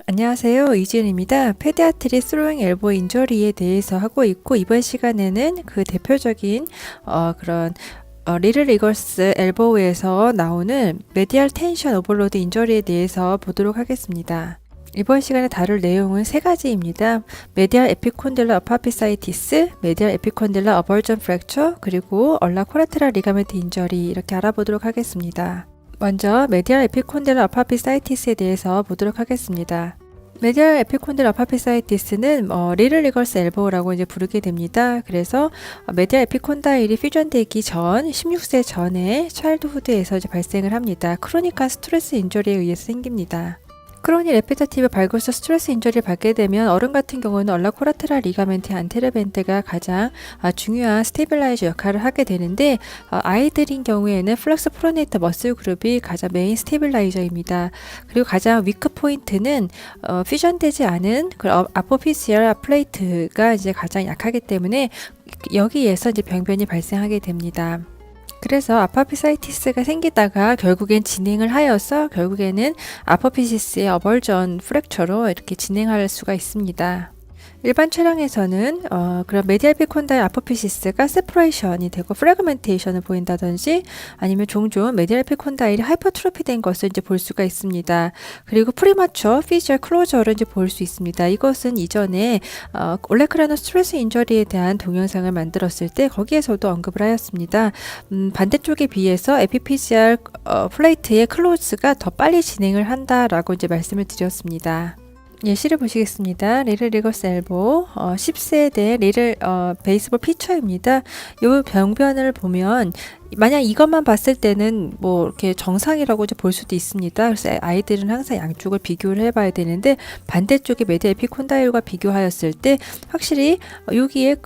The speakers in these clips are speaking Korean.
안녕하세요. 이지은입니다. 페디아트리 스로잉 엘보 인저리에 대해서 하고 있고, 이번 시간에는 그 대표적인 그런 리를 이걸스 엘보우에서 나오는 메디얼 텐션 오버로드 인저리에 대해서 보도록 하겠습니다. 이번 시간에 다룰 내용은 세 가지입니다. 메디얼 에피콘딜러 어파피사이티스, 메디얼 에피콘딜러 어벌전 프랙처, 그리고 얼라 코라테랄 리가멘트 인저리 이렇게 알아보도록 하겠습니다. 먼저 메디얼 에피콘딜러 어파피사이티스에 대해서 보도록 하겠습니다. 메디얼 에피콘딜러 어파피사이티스는 리를 리걸스 엘보우라고 이제 부르게 됩니다. 그래서 메디얼 에피콘다일이 퓨전되기 전 16세 전에 차일드후드에서 이제 발생을 합니다. 크로니카 스트레스 인저리에 의해서 생깁니다. 크로니 레피터티브 발굴서 스트레스 인저리를 받게 되면 어른 같은 경우는 얼라 코라테랄 리가멘트 안테르 밴드가 가장 중요한 스테빌라이저 역할을 하게 되는데, 아이들인 경우에는 플렉스 프로네이터 머슬 그룹이 가장 메인 스테빌라이저입니다. 그리고 가장 위크 포인트는 퓨전되지 않은 아포피시얼 플레이트가 이제 가장 약하기 때문에 여기에서 이제 병변이 발생하게 됩니다. 그래서 아파피사이티스가 생기다가 결국엔 진행을 하여서 결국에는 아포피시스의 어벌전 프랙처로 이렇게 진행할 수가 있습니다. 일반 촬영에서는 그런 메디얼 에피콘다일 아포피시스가 세퍼레이션이 되고 프래그멘테이션을 보인다든지, 아니면 종종 메디얼 에피콘다일이 하이퍼트로피 된 것을 이제 볼 수가 있습니다. 그리고 프리마처 피지얼 클로저를 이제 볼 수 있습니다. 이것은 이전에 올레크라노 스트레스 인저리에 대한 동영상을 만들었을 때 거기에서도 언급을 하였습니다. 반대쪽에 비해서 에피피지얼 플레이트의 클로즈가 더 빨리 진행을 한다라고 이제 말씀을 드렸습니다. 예시를 보시겠습니다. 리를 리걸스 엘보 10세대 리를 베이스볼 피처입니다. 이 병변을 보면 만약 이것만 봤을 때는 뭐 이렇게 정상이라고 이제 볼 수도 있습니다. 그래서 아이들은 항상 양쪽을 비교를 해봐야 되는데, 반대쪽의 메디 에피콘다일과 비교하였을 때 확실히 여기에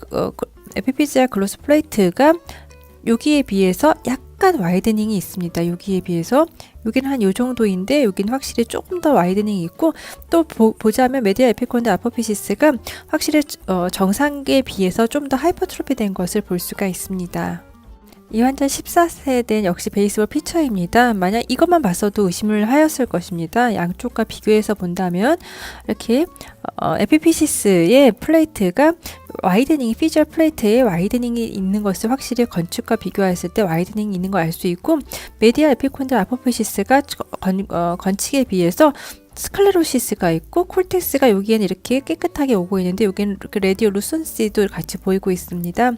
에피피지아 글로스 플레이트가 여기에 비해서 약간 와이드닝이 있습니다. 여기에 비해서 여기는 한 요 정도인데 여기는 확실히 조금 더 와이드닝이 있고, 또 보자면 메디얼 에피콘드 아포피시스가 확실히 정상에 비해서 좀 더 하이퍼트로피 된 것을 볼 수가 있습니다. 이 환자 14세대는 역시 베이스볼 피처입니다. 만약 이것만 봤어도 의심을 하였을 것입니다. 양쪽과 비교해서 본다면 이렇게 에피피시스의 플레이트가 와이드닝이 피지얼 플레이트에 와이드닝이 있는 것을 확실히 건축과 비교했을 때 와이드닝이 있는 걸 알 수 있고, 메디얼 에피콘드 아포피시스가 건축에 비해서 스클레로시스가 있고 콜텍스가 여기에는 이렇게 깨끗하게 오고 있는데 여기는 이렇게 레디오 루선시도 같이 보이고 있습니다.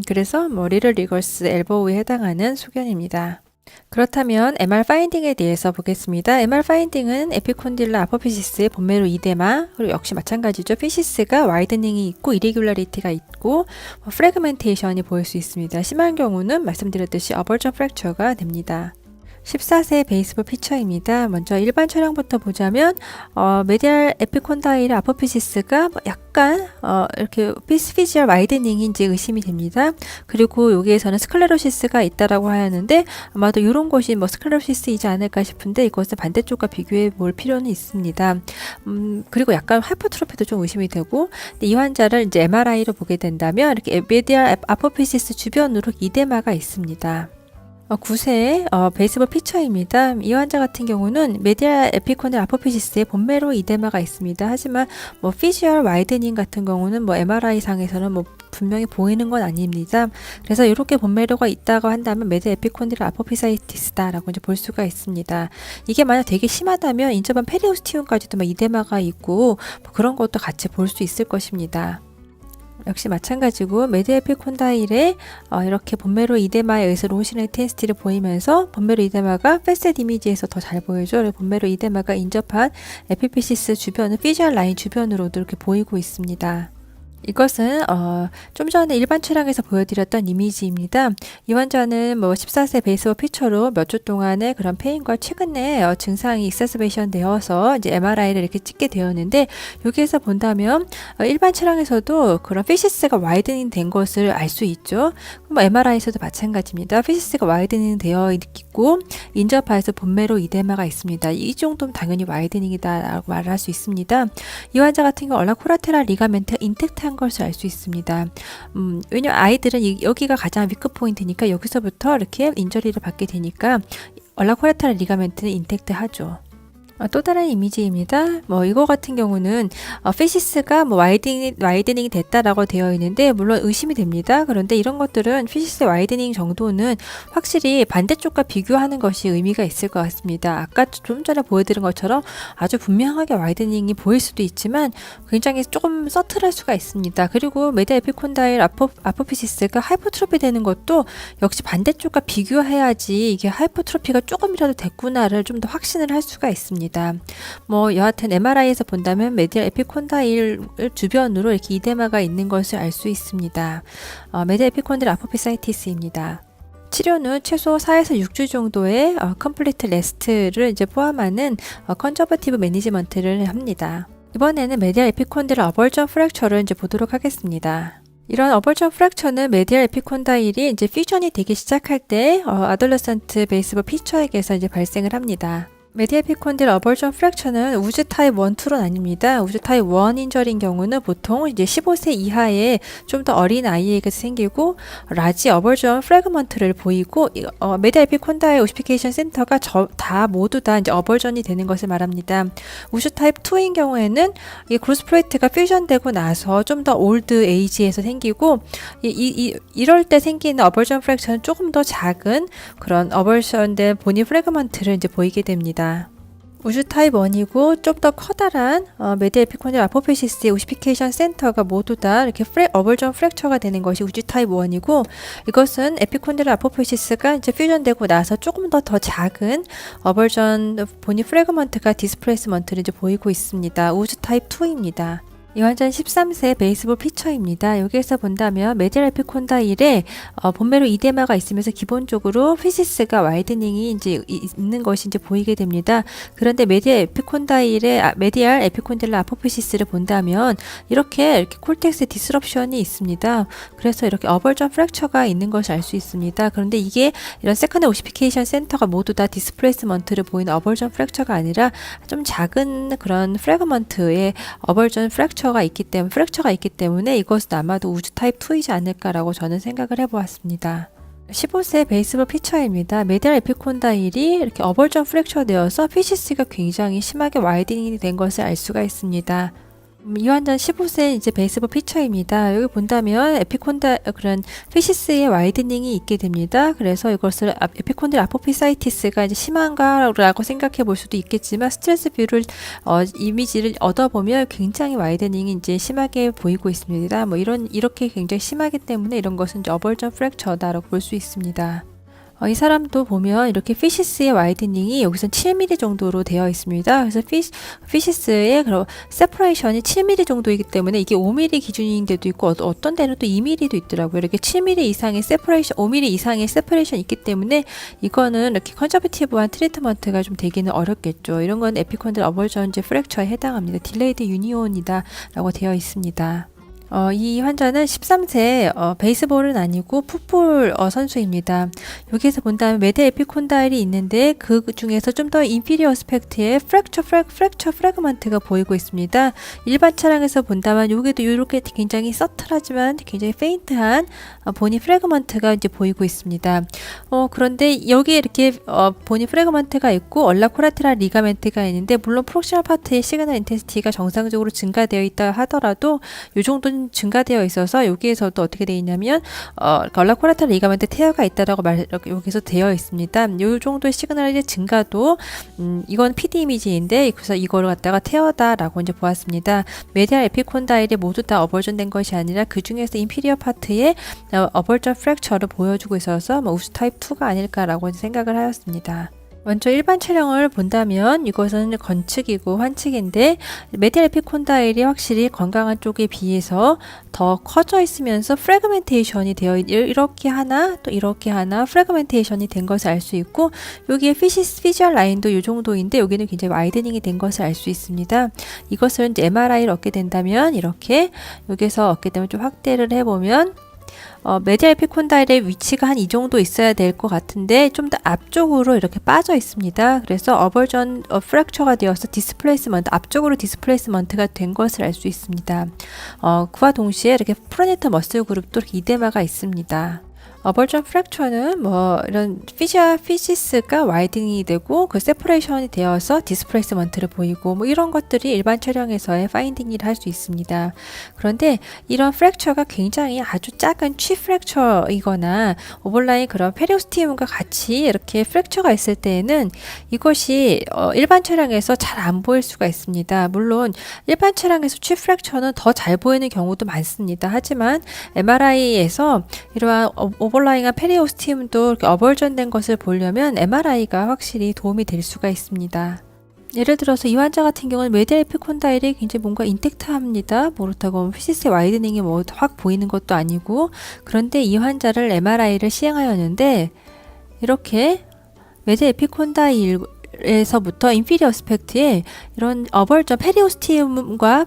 그래서 리를 리걸스 엘보우에 해당하는 소견입니다. 그렇다면 MR 파인딩에 대해서 보겠습니다. MR 파인딩은 에피콘딜러 아포피시스의 본메로 이데마, 그리고 역시 마찬가지죠. 피시스가 와이드닝이 있고 이레귤러리티가 있고 프래그멘테이션이 보일 수 있습니다. 심한 경우는 말씀드렸듯이 어벌전 프랙처가 됩니다. 14세 베이스볼 피처입니다. 먼저 일반 촬영부터 보자면 메디얼 에피콘다일 아포피시스가 약간 이렇게 피지얼 와이드닝인지 의심이 됩니다. 그리고 여기에서는 스클레로시스가 있다라고 하였는데, 아마도 이런 것이 스클레로시스이지 않을까 싶은데 이것은 반대쪽과 비교해 볼 필요는 있습니다. 그리고 약간 하이퍼트로피도 좀 의심이 되고, 이 환자를 이제 MRI로 보게 된다면 이렇게 메디얼 아포피시스 주변으로 이데마가 있습니다. 9세 베이스볼 피처입니다. 이 환자 같은 경우는 메디얼 에피콘딜 아포피시스에 본메로 이데마가 있습니다. 하지만 피지얼 와이드닝 같은 경우는 MRI 상에서는 분명히 보이는 건 아닙니다. 그래서 이렇게 본메로가 있다고 한다면 메디얼 에피콘딜 아포피사이티스다라고 이제 볼 수가 있습니다. 이게 만약 되게 심하다면 인접한 페리오스티움까지도 이데마가 있고 그런 것도 같이 볼 수 있을 것입니다. 역시 마찬가지고 메디얼 에피콘다일에 이렇게 본메로 이데마에 의해서 로시네 테스티를 보이면서 본메로 이데마가 패셋 이미지에서 더 잘 보여죠. 본메로 이데마가 인접한 에피피시스 주변을 피지얼 라인 주변으로도 이렇게 보이고 있습니다. 이것은 좀 전에 일반 촬영에서 보여드렸던 이미지입니다. 이 환자는 14세 베이스볼 피처로 몇 주 동안의 그런 페인과 최근에 증상이 익세스베이션 되어서 이제 MRI를 이렇게 찍게 되었는데, 여기에서 본다면 일반 촬영에서도 그런 피시스가 와이드닝 된 것을 알 수 있죠. MRI에서도 마찬가지입니다. 피시스가 와이드닝 되어 있고 인접하에서 본메로 이데마가 있습니다. 이 정도면 당연히 와이드닝이다라고 말을 할 수 있습니다. 이 환자 같은 경우 얼라 코라테랄 리가멘트 인텍트한 것을 알 수 있습니다. 왜냐면 아이들은 여기가 가장 위크 포인트니까 여기서부터 이렇게 인저리를 받게 되니까 얼라 코라테랄 리가멘트는 인텍트 하죠. 또 다른 이미지입니다. 이거 같은 경우는 피시스가 와이드닝이 됐다라고 되어 있는데 물론 의심이 됩니다. 그런데 이런 것들은 피시스 와이드닝 정도는 확실히 반대쪽과 비교하는 것이 의미가 있을 것 같습니다. 아까 좀 전에 보여드린 것처럼 아주 분명하게 와이드닝이 보일 수도 있지만 굉장히 조금 서툴할 수가 있습니다. 그리고 메디아 에피콘다일 아포피시스가 하이퍼트로피 되는 것도 역시 반대쪽과 비교해야지 이게 하이퍼트로피가 조금이라도 됐구나를 좀 더 확신을 할 수가 있습니다. 여하튼 MRI에서 본다면 메디얼 에피콘다일 주변으로 이렇게 이데마가 있는 것을 알 수 있습니다. 메디얼 에피콘다일 아포피사이티스입니다. 치료는 최소 4에서 6주 정도의 컴플리트 레스트를 이제 포함하는 컨저버티브 매니지먼트를 합니다. 이번에는 메디얼 에피콘다일 어벌전 프랙처를 이제 보도록 하겠습니다. 이런 어벌전 프랙처는 메디얼 에피콘다일이 이제 퓨전이 되기 시작할 때 아돌러센트 베이스볼 피처액에서 이제 발생을 합니다. 메디얼 에피콘다일 어벌전 프랙처는 우주 타입 1, 2로 나뉩니다. 우주 타입 1 인절인 경우는 보통 이제 15세 이하의 좀 더 어린 아이에게 생기고 라지 어벌전 프래그먼트를 보이고 메디얼 에피콘다일 오시피케이션 센터가 모두 다 이제 어벌전이 되는 것을 말합니다. 우주 타입 2인 경우에는 이 그로스 플레이트가 퓨전되고 나서 좀 더 올드 에이지에서 생기고 이럴 때 생기는 어벌전 프랙처는 조금 더 작은 그런 어벌전된 보니 프래그먼트를 이제 보이게 됩니다. 우주 타입 1이고 좀 더 커다란 메디얼 에피콘다일 아포피시스의 오시피케이션 센터가 모두 다 이렇게 어벌전 프랙처가 되는 것이 우주 타입 1이고 이것은 에피콘다일 아포피시스가 이제 퓨전되고 나서 조금 더 작은 어벌전 보니 프래그먼트가 디스플레이스먼트를 이제 보이고 있습니다. 우주 타입 2입니다. 이 환자는 13세 베이스볼 피처입니다. 여기에서 본다면 메디얼 에피콘다일에 본매로 이데마가 있으면서 기본적으로 피시스가 와이드닝이 이제 있는 것이 이제 보이게 됩니다. 그런데 메디얼 에피콘다일 아포피시스를 본다면 이렇게 콜텍스 디스럽션이 있습니다. 그래서 이렇게 어벌전 프랙처가 있는 것을 알 수 있습니다. 그런데 이게 이런 세컨드 오시피케이션 센터가 모두 다 디스플레이스먼트를 보이는 어벌전 프랙처가 아니라 좀 작은 그런 프래그먼트의 어벌전 프랙처가 있기 때문에 이것은 아마도 우주 타입 2이지 않을까라고 저는 생각을 해보았습니다. 15세 베이스볼 피처입니다. 메디얼 에피콘다일이 이렇게 어벌전 프랙처 되어서 피시스가 굉장히 심하게 와이드닝이 된 것을 알 수가 있습니다. 이 환자는 15세 이제 베이스볼 피처입니다. 여기 본다면 그런 피시스의 와이드닝이 있게 됩니다. 그래서 이것을 에피콘다일 아포피사이티스가 이제 심한가라고 생각해 볼 수도 있겠지만 스트레스 뷰를 이미지를 얻어보면 굉장히 와이드닝이 이제 심하게 보이고 있습니다. 이렇게 굉장히 심하기 때문에 이런 것은 이제 어벌전 프랙처다라고 볼 수 있습니다. 이 사람도 보면 이렇게 피시스의 와이드닝이 여기서 7mm 정도로 되어 있습니다. 그래서 피시스의 그런 세퍼레이션이 7mm 정도이기 때문에 이게 5mm 기준인 데도 있고 어떤 데는 또 2mm도 있더라고요. 이렇게 7mm 이상의 세퍼레이션, 5mm 이상의 세퍼레이션이 있기 때문에 이거는 이렇게 컨저버티브한 트리트먼트가 좀 되기는 어렵겠죠. 이런 건 에피콘다일 어벌전제 프랙처에 해당합니다. 딜레이드 유니온이다라고 되어 있습니다. 이 환자는 13세 베이스볼은 아니고 풋볼 선수입니다. 여기에서 본다면 메디얼 에피콘다일이 있는데 그 중에서 좀 더 인피리어 스펙트의 프랙처 프래그먼트가 보이고 있습니다. 일반 차량에서 본다면 여기도 이렇게 굉장히 서틀하지만 굉장히 페인트한 보니 프래그먼트가 이제 보이고 있습니다. 그런데 여기에 이렇게 보니 프래그먼트가 있고 얼라코라테랄 리가멘트가 있는데 물론 프록시멀 파트의 시그널 인텐시티가 정상적으로 증가되어 있다 하더라도 이 정도는 증가되어 있어서 여기에서도 어떻게 되어 있냐면 얼라코라테랄 리가멘트 테어가 있다라고 여기서 되어 있습니다. 이 정도의 시그널의 증가도 이건 PD 이미지인데 그래서 이거를 갖다가 테어다라고 이제 보았습니다. 메디얼 에피콘다일이 모두 다 어벌전된 것이 아니라 그 중에서 인피리어 파트에 어벌전 프랙처를 보여주고 있어서 우주 타입 2가 아닐까라고 생각을 하였습니다. 먼저 일반 촬영을 본다면 이것은 건축이고 환측인데 메디얼 에피콘다일이 확실히 건강한 쪽에 비해서 더 커져 있으면서 프래그멘테이션이 되어 이렇게 하나 또 이렇게 하나 프래그멘테이션이 된 것을 알 수 있고 여기에 피지얼 라인도 이 정도인데 여기는 굉장히 와이드닝이 된 것을 알 수 있습니다. 이것을 이제 MRI를 얻게 된다면 이렇게 여기서 얻게 되면 좀 확대를 해보면 메디얼 에피콘다일의 위치가 한 이 정도 있어야 될 것 같은데 좀 더 앞쪽으로 이렇게 빠져 있습니다. 그래서 어벌전 프랙처가 되어서 앞쪽으로 디스플레이스먼트가 된 것을 알 수 있습니다. 그와 동시에 이렇게 프로네터 머슬 그룹도 이렇게 이데마가 있습니다. 어벌전 프랙처는 뭐 이런 피시스가 와이딩이 되고 그 세퍼레이션이 되어서 디스플레이스먼트를 보이고 뭐 이런 것들이 일반 촬영에서의 파인딩이라 할 수 있습니다. 그런데 이런 프랙처가 굉장히 아주 작은 취 프랙처이거나 오버라인 그런 페리오스티움과 같이 이렇게 프랙처가 있을 때에는 이것이 일반 촬영에서 잘 안 보일 수가 있습니다. 물론 일반 촬영에서 취 프랙처는 더 잘 보이는 경우도 많습니다. 하지만 MRI에서 이러한 오버라잉한 페리오스티움도 이렇게 어벌전된 것을 보려면 MRI가 확실히 도움이 될 수가 있습니다. 예를 들어서 이 환자 같은 경우는 메디알 에피콘다일이 굉장히 뭔가 인텍트합니다. 뭐 그렇다고 피시스의 와이드닝이 뭐 확 보이는 것도 아니고, 그런데 이 환자를 MRI를 시행하였는데 이렇게 메디알 에피콘다일 에서부터 인피리어 스펙트에 이런 어벌전 페리오스티움과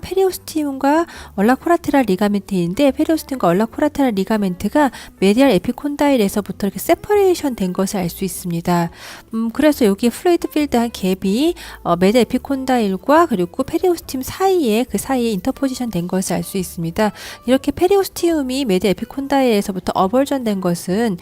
얼라코라테랄 리가멘트인데, 페리오스티움과 얼라코라테랄 리가멘트가 메디알 에피콘다일에서부터 이렇게 세퍼레이션 된 것을 알 수 있습니다. 그래서 여기 플루이드 필드한 갭이 메디알 에피콘다일과 그리고 페리오스티움 사이에 그 사이에 인터포지션 된 것을 알 수 있습니다. 이렇게 페리오스티움이 메디알 에피콘다일에서부터 어벌전 된 것은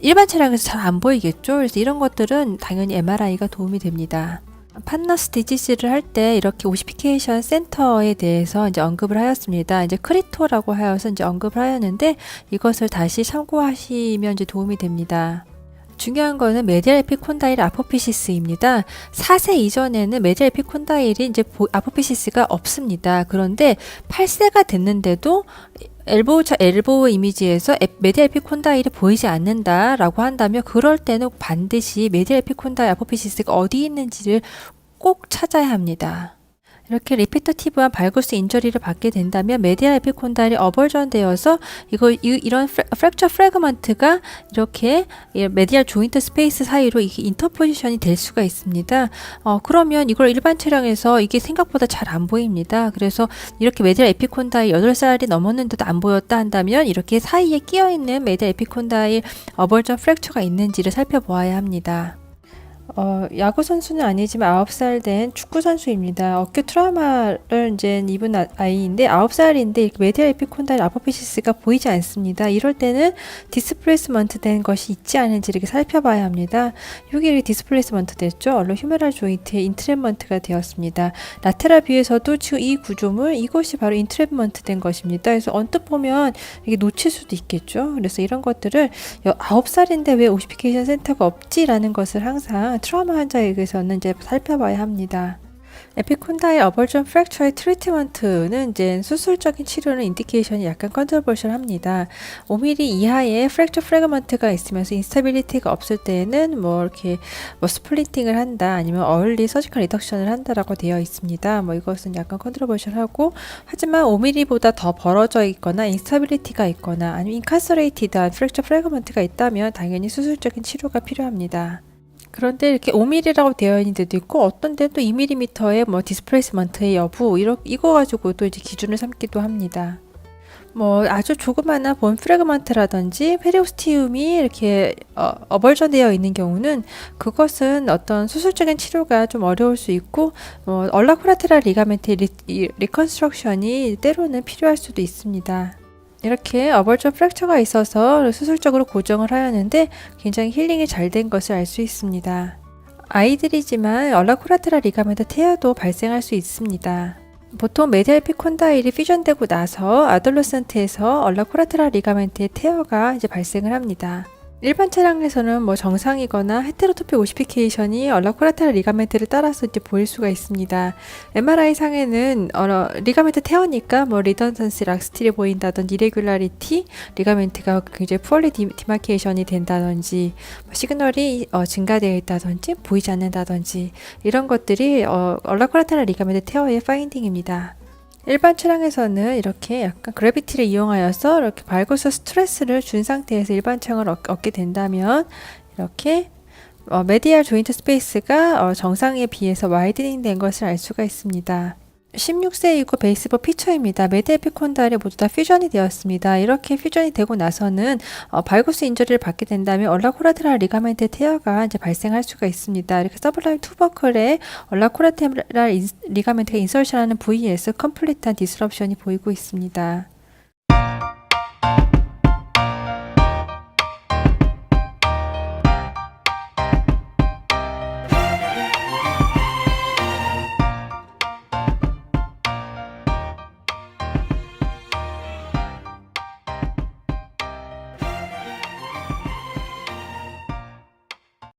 일반 차량에서 잘 안 보이겠죠. 그래서 이런 것들은 당연히 MRI가 도움이 됩니다. 판너스 디지스를 할 때 이렇게 오시피케이션 센터에 대해서 이제 언급을 하였습니다. 이제 크리토라고 하여서 이제 언급을 하였는데, 이것을 다시 참고하시면 이제 도움이 됩니다. 중요한 거는 메디알 에피콘다일 아포피시스입니다. 4세 이전에는 메디알 에피콘다일이 이제 아포피시스가 없습니다. 그런데 8세가 됐는데도 엘보우 이미지에서 메디알 에피콘다일이 보이지 않는다라고 한다면, 그럴 때는 반드시 메디알 에피콘다일 아포피시스가 어디 있는지를 꼭 찾아야 합니다. 이렇게 리피터티브한 발구스 인저리를 받게 된다면 메디알 에피콘다일이 어벌전 되어서 이런 프랙처 프래그먼트가 이렇게 메디알 조인트 스페이스 사이로 이게 인터포지션이 될 수가 있습니다. 그러면 이걸 일반 촬영에서 이게 생각보다 잘 안 보입니다. 그래서 이렇게 메디알 에피콘다일 8살이 넘었는데도 안 보였다 한다면, 이렇게 사이에 끼어 있는 메디알 에피콘다일 어벌전 프랙처가 있는지를 살펴보아야 합니다. 야구 선수는 아니지만 9살 된 축구 선수입니다. 어깨 트라우마를 이제 입은 아이인데 9살인데 이렇게 메디알 에피콘다일 아포피시스가 보이지 않습니다. 이럴 때는 디스플레이스먼트 된 것이 있지 않은지 이렇게 살펴봐야 합니다. 여기 이렇게 디스플레이스먼트 됐죠. 얼른 휴메랄 조인트에 인트랩먼트가 되었습니다. 라테랄 뷰에서도 지금 이 구조물, 이것이 바로 인트랩먼트 된 것입니다. 그래서 언뜻 보면 이게 놓칠 수도 있겠죠. 그래서 이런 것들을 9살인데 왜 오시피케이션 센터가 없지라는 것을 항상 트라우마 환자에게서는 이제 살펴봐야 합니다. 에피콘다일 어벌전 프랙처의 트리트먼트는 이제 수술적인 치료는 인디케이션이 약간 컨트로버셜합니다. 5mm 이하의 프랙처 프래그먼트가 있으면서 인스타빌리티가 없을 때에는 뭐 이렇게 뭐 스플리팅을 한다, 아니면 얼리 서지컬 리덕션을 한다라고 되어 있습니다. 뭐 이것은 약간 컨트로버셜하고, 하지만 5mm보다 더 벌어져 있거나 인스타빌리티가 있거나 아니면 인카서레이티드한 프랙처 프래그먼트가 있다면 당연히 수술적인 치료가 필요합니다. 그런데 이렇게 5mm라고 되어 있는 데도 있고, 어떤 데는 또 2mm의 뭐 디스플레이스먼트의 여부, 이거 가지고 또 이제 기준을 삼기도 합니다. 뭐 아주 조그마한 본 프래그먼트라든지 페리오스티움이 이렇게 어벌전되어 있는 경우는 그것은 어떤 수술적인 치료가 좀 어려울 수 있고, 얼라코라테랄 리가멘트 리컨스트럭션이 때로는 필요할 수도 있습니다. 이렇게 어벌전 프랙처가 있어서 수술적으로 고정을 하였는데 굉장히 힐링이 잘 된 것을 알 수 있습니다. 아이들이지만 얼라코라테랄 리가멘트 테어도 발생할 수 있습니다. 보통 메디알 에피콘다일이 퓨전되고 나서 아돌로센트에서 얼라코라테랄 리가멘트의 테어가 이제 발생을 합니다. 일반 차량에서는 뭐 정상이거나 헤테로토픽 오시피케이션이 얼라코라테랄 리가멘트를 따라서 이제 보일 수가 있습니다. MRI 상에는 리가멘트 테어니까 뭐 리던던시 락스틸이 보인다든지 이레귤라리티, 리가멘트가 굉장히 푸얼리 디마케이션이 된다든지, 시그널이 증가되어 있다든지 보이지 않는다든지, 이런 것들이 얼라코라테랄 리가멘트 테어의 파인딩입니다. 일반 차량에서는 이렇게 약간 그래비티를 이용하여서 이렇게 발구스 스트레스를 준 상태에서 일반 차량을 얻게 된다면, 이렇게 메디알 조인트 스페이스가 정상에 비해서 와이드닝 된 것을 알 수가 있습니다. 16세 이후 베이스볼 피처입니다. 메디알 에피콘다일이 모두 다 퓨전이 되었습니다. 이렇게 퓨전이 되고 나서는 발구스 인저리를 받게 된다면 얼라코라테랄 리가멘트 테어가 이제 발생할 수가 있습니다. 이렇게 서블라임 투버클에 얼라코라테랄 리가멘트가 인설션하는 부위에서 컴플리트한 디스럽션이 보이고 있습니다.